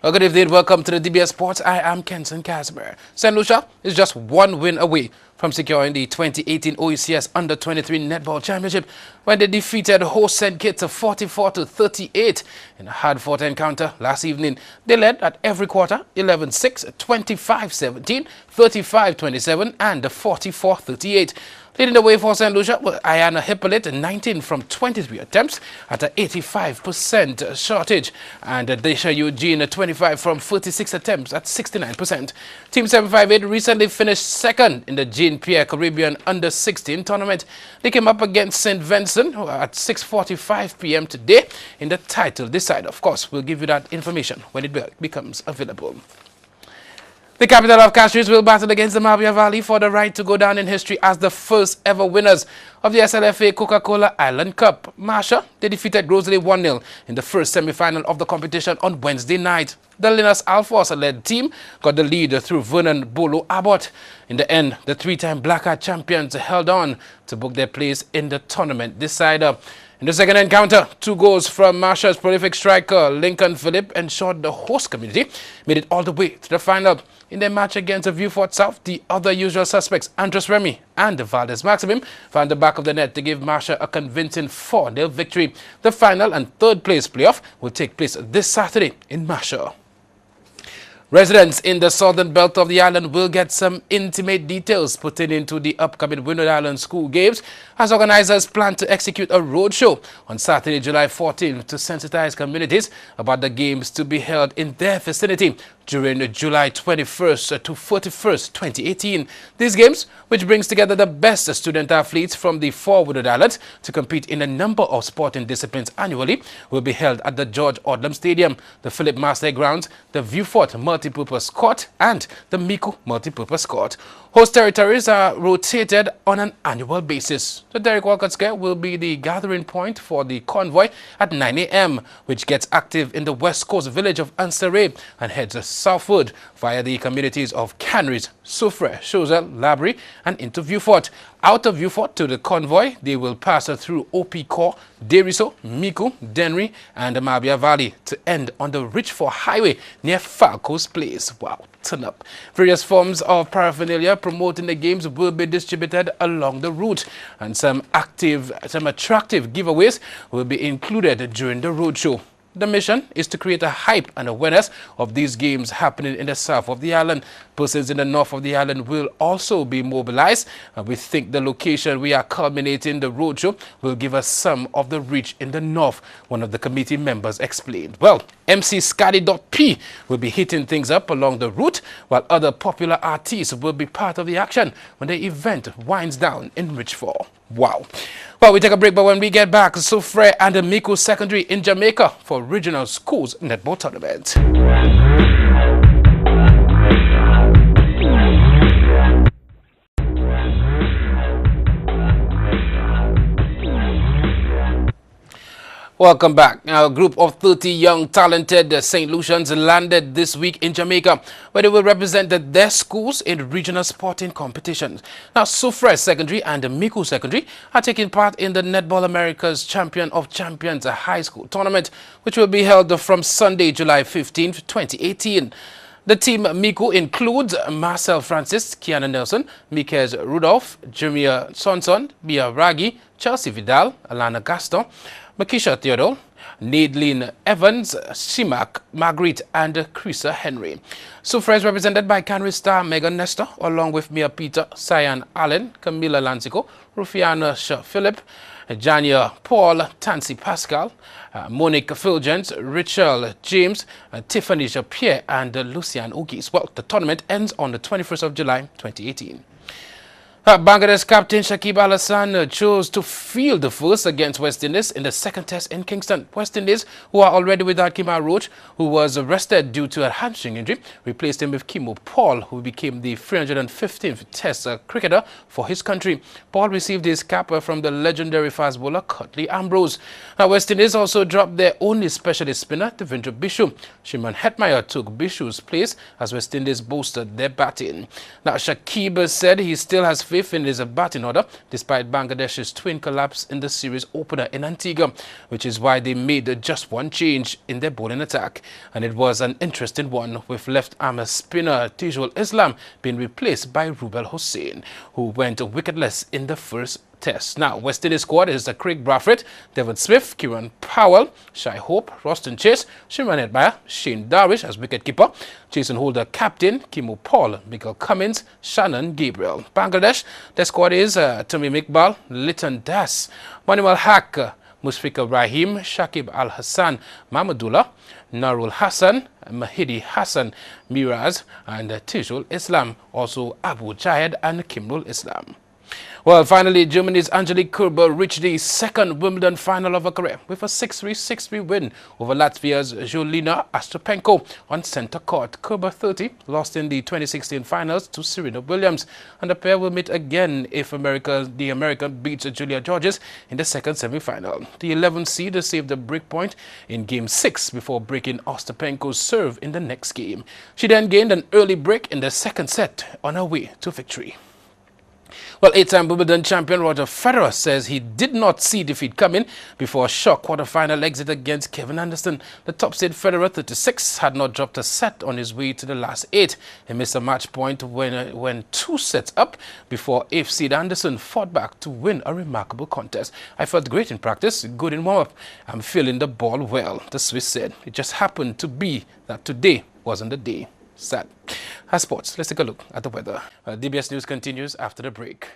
Good evening, welcome to the DBS Sports. I am Kenson Casimir. St. Lucia is just one win away from securing the 2018 OECS Under-23 Netball Championship when they defeated host St. Kitts 44-38 in a hard-fought encounter last evening. They led at every quarter 11-6, 25-17, 35-27 and 44-38. Leading the way for St. Lucia was Ayana Hippolyte, 19 from 23 attempts at an 85% shortage. And Desha Eugene, 25 from 46 attempts at 69%. Team 758 recently finished second in the Jean Pierre Caribbean Under-16 tournament. They came up against St. Vincent at 6:45 p.m. today in the title decider. Of course, we'll give you that information when it becomes available. The capital of Castries will battle against the Mabia Valley for the right to go down in history as the first ever winners of the SLFA Coca-Cola Island Cup. Marsha, they defeated Rosalie 1-0 in the first semi-final of the competition on Wednesday night. The Linus Alforce-led team got the lead through Vernon Bolo Abbott. In the end, the three-time Black Hat champions held on to book their place in the tournament decider. In the second encounter, 2 goals from Marsha's prolific striker Lincoln Phillip ensured the host community made it all the way to the final. In their match against Vieux-Fort South, the other usual suspects, Andres Remy and Valdez Maximum, found the back of the net to give Marsha a convincing 4-0 victory. The final and third place playoff will take place this Saturday in Marsha. Residents in the southern belt of the island will get some intimate details pertaining to the upcoming Windward Island School Games as organizers plan to execute a roadshow on Saturday, July 14th to sensitize communities about the games to be held in their vicinity during July 21st to 31st, 2018. These games, which brings together the best student athletes from the 4 Windward Islands to compete in a number of sporting disciplines annually, will be held at the George Odlum Stadium, the Philip Marsday Grounds, the Vieux-Fort Multipurpose Court and the Mico Multipurpose Court. Host territories are rotated on an annual basis. The Derek Walcott Square will be the gathering point for the convoy at 9 a.m., which gets active in the west coast village of Anseray and heads southward via the communities of Canries, Soufrière, Choiseul, Labrie and into Vieux-Fort. Out of Vieux-Fort to the convoy, they will pass through Opicor, Deriso, Mico, Dennery and the Mabia Valley to end on the Richford Highway near Falco's Place. Wow, turn up. Various forms of paraphernalia promoting the games will be distributed along the route, and some attractive giveaways will be included during the roadshow. The mission is to create a hype and awareness of these games happening in the south of the island. Persons in the north of the island will also be mobilized. We think the location we are culminating the roadshow will give us some of the reach in the north, one of the committee members explained. Well, MC Scotty.P will be hitting things up along the route, while other popular artists will be part of the action when the event winds down in Richford. Wow. Well, we take a break, but when we get back, Soufrière and the Mico Secondary in Jamaica for Regional Schools Netball Tournament. Welcome back. Now, a group of 30 young, talented St. Lucians landed this week in Jamaica, where they will represent their schools in regional sporting competitions. Now, Soufrière Secondary and the Mico Secondary are taking part in the Netball America's Champion of Champions High School Tournament, which will be held from Sunday, July 15th, 2018. The team Mico includes Marcel Francis, Kiana Nelson, Mikez Rudolph, Jeremiah Sonson, Bia Raggi, Chelsea Vidal, Alana Gaston, Makisha Theodore, Nadine Evans, Shimak Marguerite and Chrissa Henry. Soufrière is represented by Canary star Megan Nestor, along with Mia Peter, Cyan Allen, Camila Lancico, Rufiana Shah Philip, Jania Paul, Tansy Pascal, Monique Fulgence, Rachel James, Tiffany Pierre and Lucian Ogis. Well, the tournament ends on the 21st of July, 2018. Bangladesh captain Shakib Al Hasan chose to field the first against West Indies in the second test in Kingston. West Indies, who are already without Kemar Roach, who was arrested due to a hamstring injury, replaced him with Kimo Paul, who became the 315th test cricketer for his country. Paul received his cap from the legendary fast bowler Cutley Ambrose. Now, West Indies also dropped their only specialist spinner, Devendra Bishu. Shimon Hetmeyer took Bishu's place as West Indies boosted their batting. Now, Shakib said he still has faith in his batting order despite Bangladesh's twin collapse in the series opener in Antigua, which is why they made just one change in their bowling attack. And it was an interesting one, with left-arm spinner Tijul Islam being replaced by Rubel Hossain, who went wicketless in the first test. Now, West Indies squad is Craig Brathwaite, Devon Smith, Kieran Powell, Shai Hope, Roston Chase, Shimran Edbaya, Shane Darwish as wicketkeeper, Jason Holder captain, Kimo Paul, Michael Cummins, Shannon Gabriel. Bangladesh, their squad is Tamim Iqbal, Liton Das, Manuel Haq, Musfika Rahim, Shakib Al Hassan, Mahmudullah, Narul Hassan, Mahidi Hassan, Miraz, and Tijul Islam, also Abu Jayed and Kimrul Islam. Well, finally, Germany's Angelique Kerber reached the second Wimbledon final of her career with a 6-3, 6-3 win over Latvia's Julina Ostapenko on center court. Kerber, 30, lost in the 2016 finals to Serena Williams, and the pair will meet again if the American beats Julia Georges in the second semi-final. The 11th seed saved the break point in Game 6 before breaking Ostapenko's serve in the next game. She then gained an early break in the second set on her way to victory. Well, 8-time Wimbledon champion Roger Federer says he did not see defeat coming before a shock quarter-final exit against Kevin Anderson. The top-seed Federer, 36, had not dropped a set on his way to the last 8. He missed a match point when 2 sets up before 8th-seed Anderson fought back to win a remarkable contest. "I felt great in practice, good in warm-up. I'm feeling the ball well," the Swiss said. "It just happened to be that today wasn't the day." Sad. As sports, let's take a look at the weather. DBS News continues after the break.